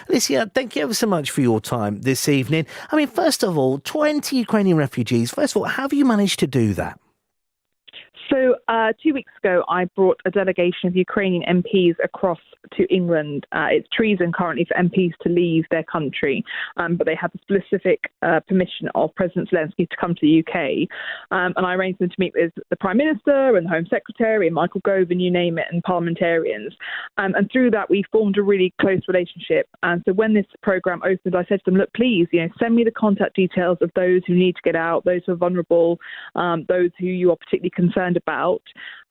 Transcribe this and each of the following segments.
Alicia, thank you ever so much for your time this evening. I mean, first of all, 20 Ukrainian refugees. First of all, how have you managed to do that? So 2 weeks ago, I brought a delegation of Ukrainian MPs across to England. It's treason currently for MPs to leave their country, but they had the specific permission of President Zelensky to come to the UK. And I arranged them to meet with the Prime Minister and the Home Secretary and Michael Gove and you name it, and parliamentarians. And through that, we formed a really close relationship. And so when this programme opened, I said to them, look, please, send me the contact details of those who need to get out, those who are vulnerable, those who you are particularly concerned about.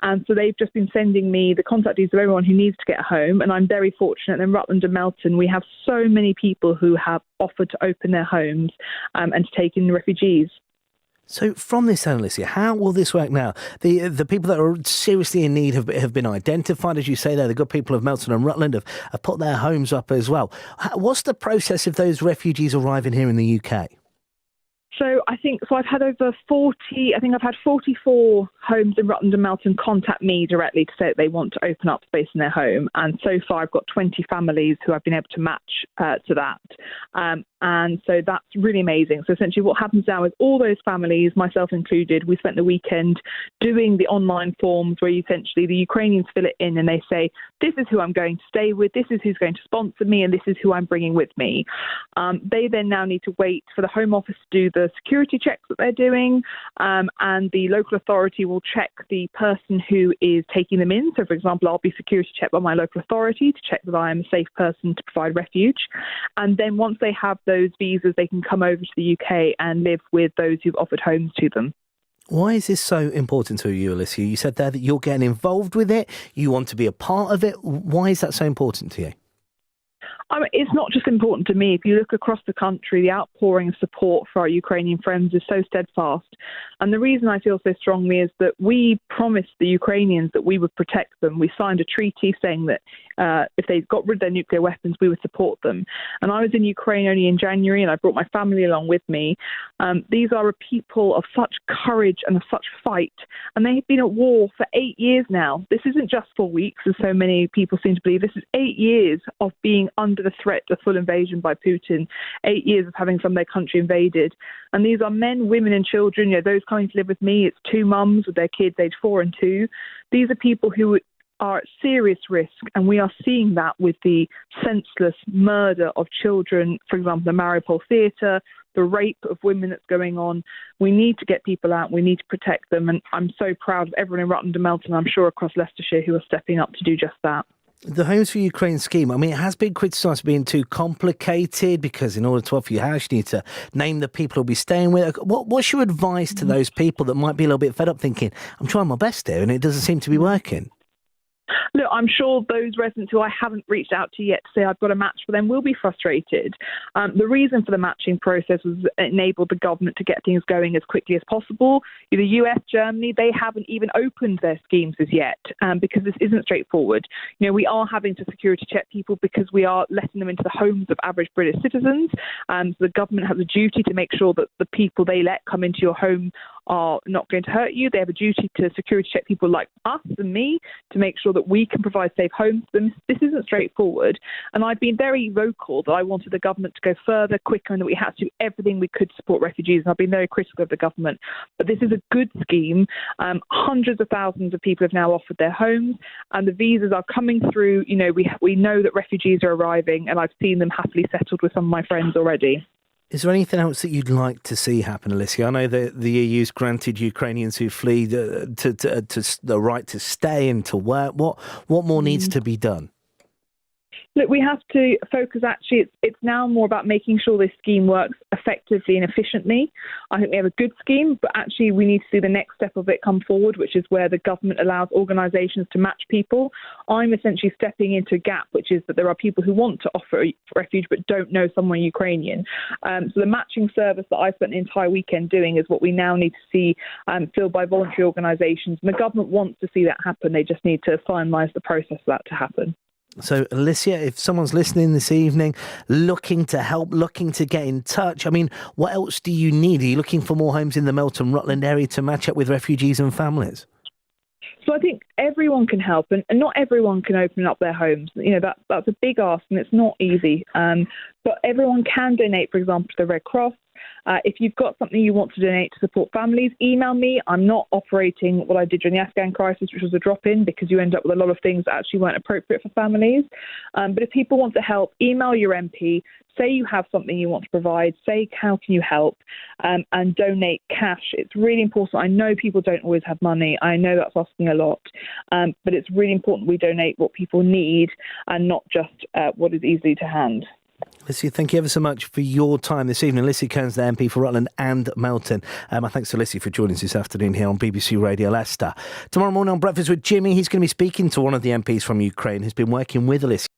And so they've just been sending me the contact details of everyone who needs to get home. And I'm very fortunate in Rutland and Melton, we have so many people who have offered to open their homes and to take in the refugees. So from this, Alicia, how will this work now? The people that are seriously in need have been identified, as you say there. The good people of Melton and Rutland have put their homes up as well. What's the process of those refugees arriving here in the UK? So I've had over 40, I've had 44 homes in Rutland and Melton contact me directly to say that they want to open up space in their home. And so far I've got 20 families who I've been able to match to that. And so that's really amazing. So essentially what happens now is all those families, myself included, we spent the weekend doing the online forms where essentially the Ukrainians fill it in and they say, this is who I'm going to stay with, this is who's going to sponsor me, and this is who I'm bringing with me. They then now need to wait for the Home Office to do the security checks that they're doing, and the local authority will check the person who is taking them in. So, for example, I'll be security checked by my local authority to check that I am a safe person to provide refuge. And then once they have those visas, they can come over to the UK and live with those who've offered homes to them. Why is this so important to you, Alicia? You said there that you're getting involved with it, you want to be a part of it. Why is that so important to you? It's not just important to me. If you look across the country, the outpouring of support for our Ukrainian friends is so steadfast. And the reason I feel so strongly is that we promised the Ukrainians that we would protect them. We signed a treaty saying that if they got rid of their nuclear weapons, we would support them. And I was in Ukraine only in January, and I brought my family along with me. These are a people of such courage and of such fight. And they have been at war for 8 years now. This isn't just 4 weeks, as so many people seem to believe. This is 8 years of being under the threat of full invasion by Putin, 8 years of having some of their country invaded. And these are men, women and children. Those coming to live with me, it's two mums with their kids aged 4 and 2. These are people who are at serious risk, and we are seeing that with the senseless murder of children, for example, the Mariupol theatre, the rape of women that's going on. We need to get people out, we need to protect them, and I'm so proud of everyone in Rutland and Melton, I'm sure across Leicestershire, who are stepping up to do just that. The Homes for Ukraine scheme, it has been criticised for being too complicated because in order to offer you a house, you need to name the people who'll be staying with. What's your advice to those people that might be a little bit fed up thinking, I'm trying my best here and it doesn't seem to be working? Look, I'm sure those residents who I haven't reached out to yet to say I've got a match for them will be frustrated. The reason for the matching process was enabled the government to get things going as quickly as possible. The US, Germany, they haven't even opened their schemes as yet because this isn't straightforward. We are having to security check people because we are letting them into the homes of average British citizens. So the government has a duty to make sure that the people they let come into your home are not going to hurt you. They have a duty to security check people like us and me to make sure that we can provide safe homes for them. This isn't straightforward. And I've been very vocal that I wanted the government to go further, quicker, and that we had to do everything we could to support refugees. And I've been very critical of the government. But this is a good scheme. Hundreds of thousands of people have now offered their homes, and the visas are coming through. We know that refugees are arriving, and I've seen them happily settled with some of my friends already. Is there anything else that you'd like to see happen, Alicia? I know that the EU's granted Ukrainians who flee the right to stay and to work. What more needs to be done? Look, we have to focus, it's now more about making sure this scheme works effectively and efficiently. I think we have a good scheme, but actually we need to see the next step of it come forward, which is where the government allows organisations to match people. I'm essentially stepping into a gap, which is that there are people who want to offer refuge but don't know someone Ukrainian. So the matching service that I spent the entire weekend doing is what we now need to see filled by voluntary organisations. And the government wants to see that happen. They just need to finalise the process for that to happen. So, Alicia, if someone's listening this evening, looking to help, looking to get in touch, what else do you need? Are you looking for more homes in the Melton Rutland area to match up with refugees and families? So I think everyone can help, and not everyone can open up their homes. That's a big ask, and it's not easy. But everyone can donate, for example, to the Red Cross. If you've got something you want to donate to support families, email me. I'm not operating what I did during the Afghan crisis, which was a drop-in, because you end up with a lot of things that actually weren't appropriate for families. But if people want to help, email your MP. Say you have something you want to provide. Say, how can you help? And donate cash. It's really important. I know people don't always have money. I know that's asking a lot. But it's really important we donate what people need and not just what is easy to hand. Alicia, thank you ever so much for your time this evening. Alicia Kearns, the MP for Rutland and Melton. My thanks to Alicia for joining us this afternoon here on BBC Radio Leicester. Tomorrow morning on Breakfast with Jimmy, he's going to be speaking to one of the MPs from Ukraine who's been working with Alicia